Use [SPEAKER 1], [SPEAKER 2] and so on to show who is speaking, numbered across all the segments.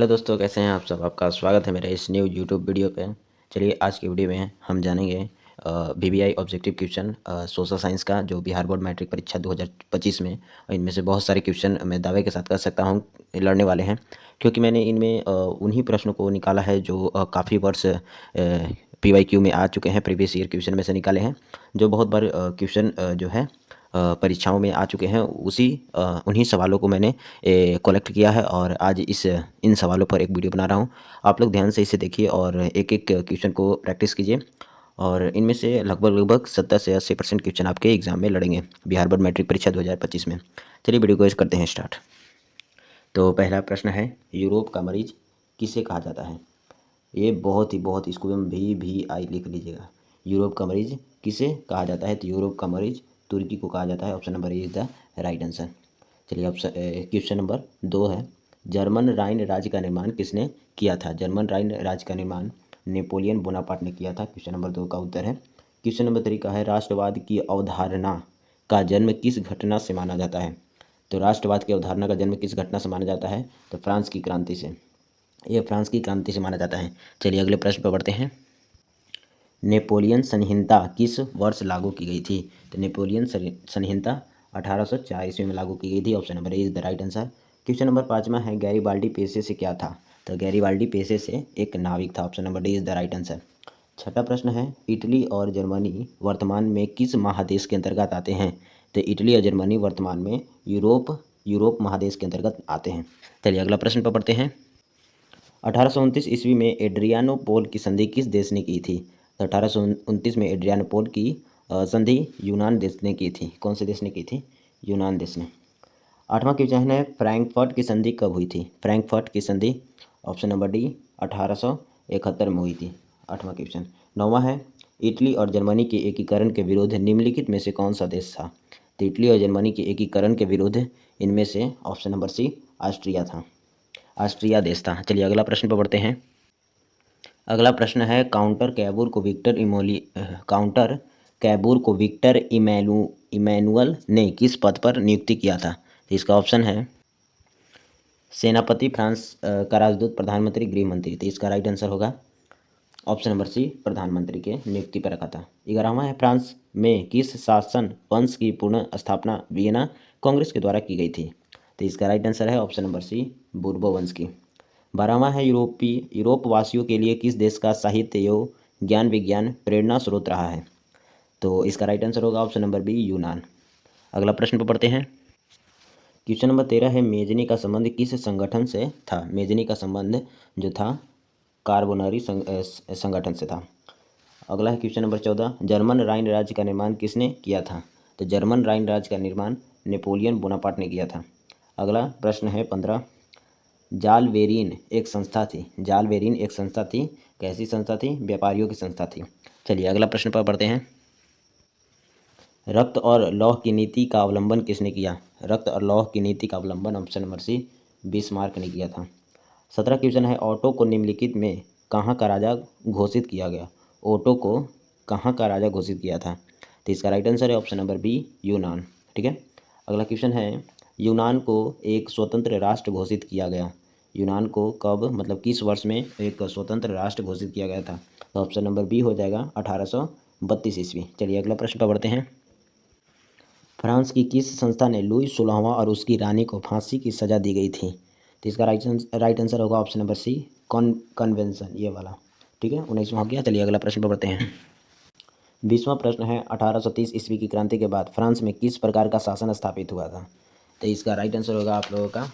[SPEAKER 1] Hello दोस्तों, कैसे हैं आप सब। आपका स्वागत है मेरे इस न्यू यूट्यूब वीडियो पे। चलिए आज की वीडियो में हम जानेंगे BBI objective question social science का, जो बिहार बोर्ड मैट्रिक परीक्षा 2025 में, इनमें से बहुत सारे क्वेश्चन मैं दावे के साथ कह सकता हूँ लड़ने वाले हैं, क्योंकि मैंने इनमें उन्हीं प्रश्नों को निकाला है जो काफ़ी वर्ष PYQ में आ चुके हैं, प्रीवियस ईयर क्वेश्चन में से निकाले हैं, जो बहुत बार क्वेश्चन जो है परीक्षाओं में आ चुके हैं। उन्हीं सवालों को मैंने कलेक्ट किया है और आज इन सवालों पर एक वीडियो बना रहा हूँ। आप लोग ध्यान से इसे देखिए और एक एक क्वेश्चन को प्रैक्टिस कीजिए, और इनमें से लगभग 70 से 80% क्वेश्चन आपके एग्जाम में लड़ेंगे बिहार बोर्ड मैट्रिक परीक्षा 2025 में। चलिए वीडियो को करते हैं स्टार्ट। तो पहला प्रश्न है, यूरोप का मरीज किसे कहा जाता है। ये बहुत इसको में भी आई लिख लीजिएगा। यूरोप का मरीज किसे कहा जाता है, तो यूरोप का मरीज तुर्की को कहा जाता है। Option number is the right answer. चलिए क्वेश्चन नंबर 2 है, जर्मन राइन राज्य का निर्माण किसने किया था। जर्मन राइन राज्य का निर्माण नेपोलियन बोनापार्ट ने किया था। क्वेश्चन नंबर 2 का उत्तर है। क्वेश्चन नंबर 3 का है, राष्ट्रवाद की अवधारणा का जन्म किस घटना से माना जाता है। तो राष्ट्रवाद की अवधारणा का जन्म किस घटना से माना जाता है, तो फ्रांस की क्रांति से। यह फ्रांस की क्रांति से माना जाता है। चलिए अगले प्रश्न पर बढ़ते हैं। नेपोलियन संहिता किस वर्ष लागू की गई थी। तो नेपोलियन संहिता 1804 ईस्वी में लागू की गई थी। Option number A is the right answer. Question number 5वां है, गैरीबाल्डी पेशे से क्या था। तो गैरीबाल्डी पेशे से एक नाविक था। Option number D is the right answer. छठा प्रश्न है, इटली और जर्मनी वर्तमान में किस महादेश के अंतर्गत आते हैं। तो इटली और जर्मनी वर्तमान में यूरोप महादेश के अंतर्गत आते हैं। चलिए अगला प्रश्न पर पढ़ते हैं। 1829 ईस्वी में एड्रियानोपोल की संधि किस देश ने की थी। तो 1829 में एड्रियानोपोल की संधि यूनान देश ने की थी। कौन से देश ने की थी, यूनान देश ने। 8वां क्वेश्चन है, फ्रैंकफर्ट की संधि कब हुई थी। फ्रैंकफर्ट की संधि ऑप्शन नंबर डी 1871 में हुई थी। 8वां क्वेश्चन। 9वां है, इटली और जर्मनी के एकीकरण के विरुद्ध निम्नलिखित में से कौन सा देश था। तो इटली और जर्मनी के एकीकरण के विरुद्ध इनमें से ऑप्शन नंबर सी ऑस्ट्रिया था, ऑस्ट्रिया देश था। चलिए अगला प्रश्न पर बढ़ते हैं। अगला प्रश्न है, काउंटर कैबूर को विक्टर इमैनुअल ने किस पद पर नियुक्ति किया था। तो इसका ऑप्शन है सेनापति, फ्रांस का राजदूत, प्रधानमंत्री, गृह मंत्री। तो इसका राइट आंसर होगा ऑप्शन नंबर सी, प्रधानमंत्री के नियुक्ति पर रखा था। 11वां है, फ्रांस में किस शासन वंश की पुनः स्थापना वियना कांग्रेस के द्वारा की गई थी। तो इसका राइट आंसर है ऑप्शन नंबर सी, बूर्बो वंश की। 12वां है, यूरोप वासियों के लिए किस देश का साहित्य एवं ज्ञान विज्ञान प्रेरणा स्रोत रहा है। तो इसका राइट आंसर होगा ऑप्शन नंबर बी, यूनान। अगला प्रश्न पर पढ़ते हैं। क्वेश्चन नंबर 13 है, मेजनी का संबंध किस संगठन से था। मेजनी का संबंध जो था कार्बोनरी संगठन से था। अगला है क्वेश्चन नंबर 14, जर्मन राइन राज्य का निर्माण किसने किया था। तो जर्मन राइन राज्य का निर्माण नेपोलियन बोनापार्ट ने किया था। अगला प्रश्न है 15, जालवेरीन एक संस्था थी। जालवेरीन एक संस्था थी, कैसी संस्था थी, व्यापारियों की संस्था थी। चलिए अगला प्रश्न पर पढ़ते हैं। रक्त और लौह की नीति का अवलंबन किसने किया। रक्त और लौह की नीति का अवलंबन ऑप्शन नंबर सी, बिस्मार्क ने किया था। 17 क्वेश्चन है, ऑटो को निम्नलिखित में कहाँ का राजा घोषित किया गया। ओटो को कहाँ का राजा घोषित किया था। तो इसका राइट आंसर है ऑप्शन नंबर बी, यूनान। ठीक है। अगला क्वेश्चन है, यूनान को एक स्वतंत्र राष्ट्र घोषित किया गया। यूनान को कब, मतलब किस वर्ष में एक स्वतंत्र राष्ट्र घोषित किया गया था। तो ऑप्शन नंबर बी हो जाएगा 1832 ईस्वी। चलिए अगला प्रश्न पर बढ़ते हैं। फ्रांस की किस संस्था ने लुई 16वां और उसकी रानी को फांसी की सजा दी गई थी। तो इसका राइट आंसर होगा ऑप्शन नंबर सी, कन्वेंशन, ये वाला। ठीक है, 19वां हो गया। चलिए अगला प्रश्न पर बढ़ते हैं। 20वां प्रश्न है, 1830 ईस्वी की क्रांति के बाद फ्रांस में किस प्रकार का शासन स्थापित हुआ था। तो इसका राइट आंसर होगा आप लोगों का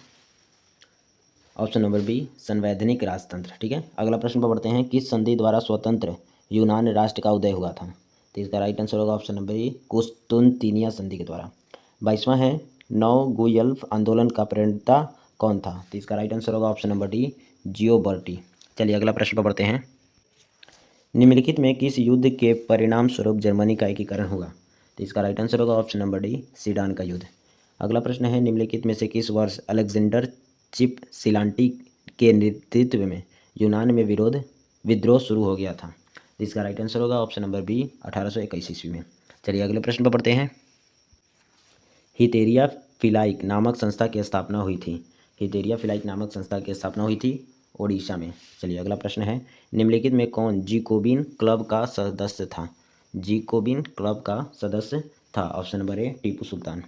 [SPEAKER 1] ऑप्शन नंबर बी, संवैधानिक राजतंत्र। ठीक है। अगला प्रश्न पर बढ़ते हैं, किस संधि द्वारा स्वतंत्र यूनान राष्ट्र का उदय हुआ था। तो इसका राइट आंसर होगा ऑप्शन नंबर ए, कुस्तुनतीनिया संधि के द्वारा। 22वां है, नौगुयल्फ आंदोलन का प्रणेता कौन था। तो इसका राइट आंसर होगा ऑप्शन नंबर डी, जियोबर्टी। चलिए अगला प्रश्न पर बढ़ते हैं। निम्नलिखित में किस युद्ध के परिणाम स्वरूप जर्मनी का एकीकरण हुआ। तो इसका राइट आंसर होगा ऑप्शन नंबर डी, सीडान का युद्ध। अगला प्रश्न है, निम्नलिखित में से किस वर्ष अलेक्जेंडर चिप सिलांटी के नेतृत्व में यूनान में विद्रोह शुरू हो गया था। इसका राइट आंसर होगा ऑप्शन नंबर बी, 1821 ईस्वी में। चलिए अगले प्रश्न पर पढ़ते हैं। हितेरिया फिलाइक नामक संस्था की स्थापना हुई थी। हितेरिया फिलाइक नामक संस्था की स्थापना हुई थी ओडिशा में। चलिए अगला प्रश्न है, निम्नलिखित में कौन जिकोबिन क्लब का सदस्य था? जिकोबिन क्लब का सदस्य था। ऑप्शन नंबर ए टीपू सुल्तान।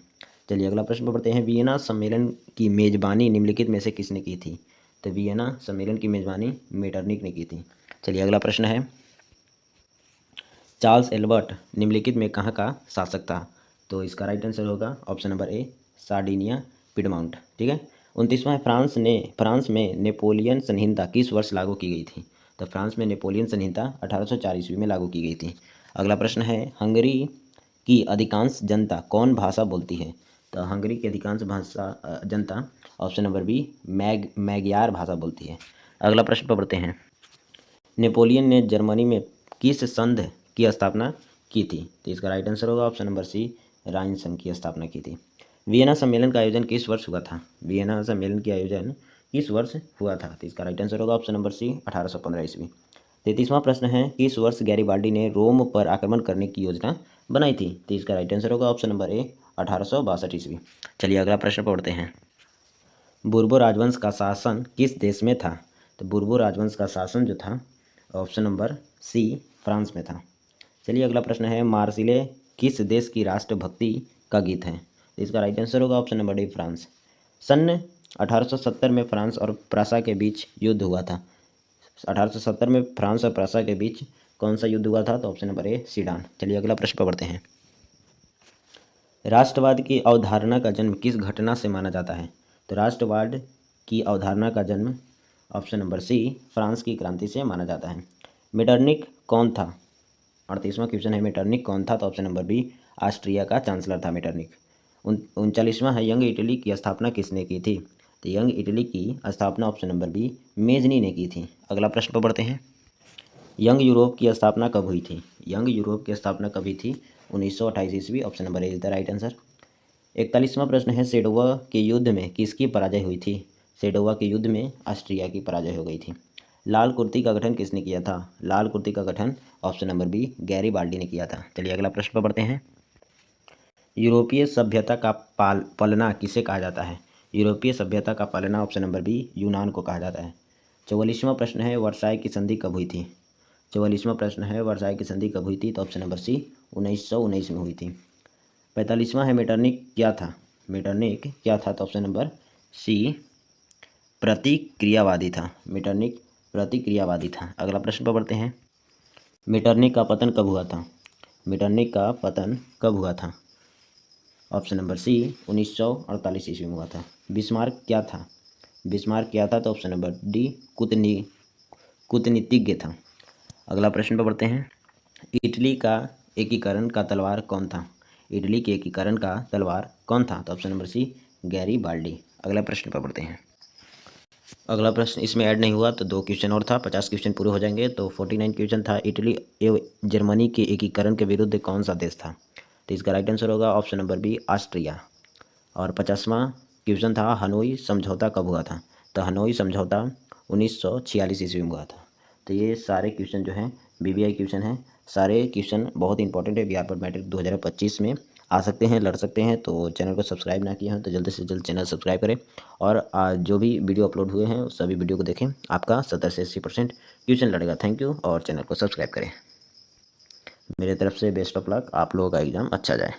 [SPEAKER 1] चलिए अगला प्रश्न पढ़ते हैं, वियना सम्मेलन की मेजबानी निम्नलिखित में से किसने की थी? तो वियना सम्मेलन की मेजबानी मेटरनिक ने की थी। चलिए अगला प्रश्न है, चार्ल्स एल्बर्ट निम्नलिखित में कहाँ का शासक था? तो इसका राइट आंसर होगा ऑप्शन नंबर ए सार्डिनिया पिडमाउंट। ठीक है। 29वां फ्रांस में नेपोलियन संहिता किस वर्ष लागू की गई थी? तो फ्रांस में नेपोलियन संहिता 1804 ईस्वी में लागू की गई थी। अगला प्रश्न है, हंगरी की अधिकांश जनता कौन भाषा बोलती है? तो हंगरी की अधिकांश जनता ऑप्शन नंबर बी मैग्यार भाषा बोलती है। अगला प्रश्न पर बढ़ते हैं, नेपोलियन ने जर्मनी में किस संघ की स्थापना की थी? तो इसका राइट आंसर होगा ऑप्शन नंबर सी राइन संघ की स्थापना की थी। वियना सम्मेलन का आयोजन किस वर्ष हुआ था? वियना सम्मेलन के आयोजन किस वर्ष हुआ था? तो इसका राइट आंसर होगा ऑप्शन नंबर सी 1815 ईस्वी। 33वां प्रश्न है, किस वर्ष गैरीबाल्डी ने रोम पर आक्रमण करने की योजना बनाई थी? तो इसका राइट आंसर होगा ऑप्शन नंबर ए 1862 ईस्वी। चलिए अगला प्रश्न पढ़ते हैं, बुर्बो राजवंश का शासन किस देश में था? तो बुर्बो राजवंश का शासन जो था ऑप्शन नंबर सी फ्रांस में था। चलिए अगला प्रश्न है, मार्सिले किस देश की राष्ट्रभक्ति का गीत है? तो इसका राइट आंसर होगा ऑप्शन नंबर डी फ्रांस। सन 1870 में फ्रांस और प्रासा के बीच युद्ध हुआ था। 1870 में फ्रांस और प्रासा के बीच कौन सा युद्ध हुआ था? तो ऑप्शन नंबर ए सीडान। चलिए अगला प्रश्न पर बढ़ते हैं, राष्ट्रवाद की अवधारणा का जन्म किस घटना से माना जाता है? तो राष्ट्रवाद की अवधारणा का जन्म ऑप्शन नंबर सी फ्रांस की क्रांति से माना जाता है। मेटरनिक कौन था? 38वां क्वेश्चन है, मेटरनिक कौन था? तो ऑप्शन नंबर बी ऑस्ट्रिया का चांसलर था मेटरनिक। 39वां है, यंग इटली की स्थापना किसने की थी? तो यंग इटली की स्थापना ऑप्शन नंबर बी मेजनी ने की थी। अगला प्रश्न पर बढ़ते हैं, यंग यूरोप की स्थापना कब हुई थी? यंग यूरोप की स्थापना कब हुई थी? 1928 ईस्वी। Option number A is the right answer. 41वां प्रश्न है, सेडोवा के युद्ध में किसकी पराजय हुई थी? सेडोवा के युद्ध में ऑस्ट्रिया की पराजय हो गई थी। लाल कुर्ती का गठन किसने किया था? लाल कुर्ती का गठन ऑप्शन नंबर बी गैरीबाल्डी ने किया था। चलिए अगला प्रश्न पर बढ़ते हैं, यूरोपीय सभ्यता का पलना किसे कहा जाता है? यूरोपीय सभ्यता का पलना ऑप्शन नंबर बी यूनान को कहा जाता है। 44वां प्रश्न है, वर्साई की संधि कब हुई थी? 44वां प्रश्न है, वर्साई की संधि कब हुई थी? तो ऑप्शन नंबर सी 1919 में हुई थी। 45वां है, मेटरनिक क्या था? मेटरनिक क्या था? तो ऑप्शन नंबर सी प्रतिक्रियावादी था। मेटरनिक प्रतिक्रियावादी था। अगला प्रश्न पर बढ़ते हैं, मेटरनिक का पतन कब हुआ था? मेटरनिक का पतन कब हुआ था? ऑप्शन नंबर सी 1948 ईस्वी में हुआ था। बिस्मार्क क्या था? बिस्मार्क क्या था? तो ऑप्शन नंबर डी कूटनीतिज्ञ था। अगला प्रश्न पर बढ़ते हैं, इटली का एकीकरण का तलवार कौन था? इटली के एकीकरण का तलवार कौन था? तो ऑप्शन नंबर सी गैरीबाल्डी। अगला प्रश्न पर बढ़ते हैं, अगला प्रश्न इसमें ऐड नहीं हुआ तो 2 क्वेश्चन और था, 50 क्वेश्चन पूरे हो जाएंगे। तो 49 क्वेश्चन था, इटली एवं जर्मनी के एकीकरण के विरुद्ध कौन सा देश था? तो इसका राइट आंसर होगा ऑप्शन नंबर बी ऑस्ट्रिया। और 50वां क्वेश्चन था, हनोई समझौता कब हुआ था? तो हनोई समझौता 1946 ईस्वी में हुआ था। तो ये सारे क्वेश्चन जो हैं बीबीआई क्वेश्चन हैं। सारे क्वेश्चन बहुत इंपॉर्टेंट है, बिहार बोर्ड मैट्रिक 2025 में आ सकते हैं, लड़ सकते हैं। तो चैनल को सब्सक्राइब ना किए हैं तो जल्द से जल्द चैनल सब्सक्राइब करें और जो भी वीडियो अपलोड हुए हैं उस सभी वीडियो को देखें। आपका 70 से 80% क्वेश्चन लड़ेगा। थैंक यू और चैनल को सब्सक्राइब करें। मेरे तरफ से बेस्ट ऑफ लक, आप लोगों का एग्ज़ाम अच्छा जाए।